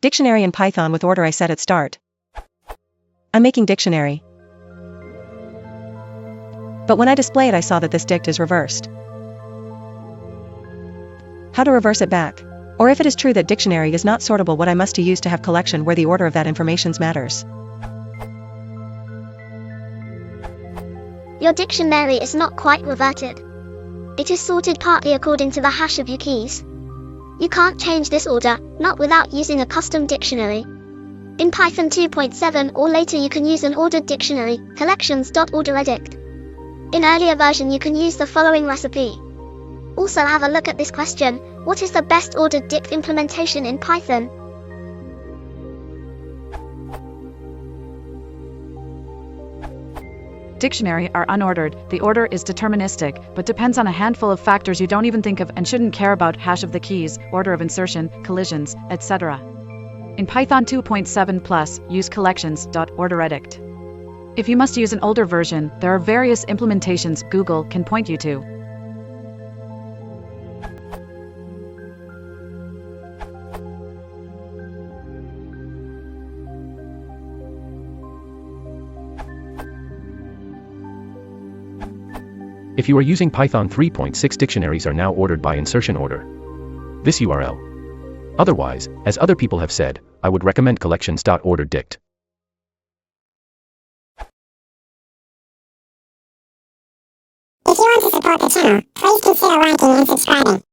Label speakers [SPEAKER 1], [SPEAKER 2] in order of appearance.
[SPEAKER 1] Dictionary in Python with order I set at start. I'm making dictionary. But when I display it I saw that this dict is reversed. How to reverse it back? Or if it is true that dictionary is not sortable, what I must to use to have collection where the order of that information matters.
[SPEAKER 2] Your dictionary is not quite reverted. It is sorted partly according to the hash of your keys. You can't change this order, not without using a custom dictionary. In Python 2.7 or later you can use an ordered dictionary, collections.orderEdict. In earlier version you can use the following recipe. Also have a look at this question, what is the best ordered dict implementation in Python?
[SPEAKER 3] Dictionary are unordered. The order is deterministic, but depends on a handful of factors you don't even think of and shouldn't care about: hash of the keys, order of insertion, collisions, etc. In Python 2.7+, use collections.orderEdict. If you must use an older version, there are various implementations Google can point you to.
[SPEAKER 4] If you are using Python 3.6, dictionaries are now ordered by insertion order. This URL. Otherwise, as other people have said, I would recommend collections.orderDict.
[SPEAKER 5] If you want to support the channel, please consider liking and subscribing.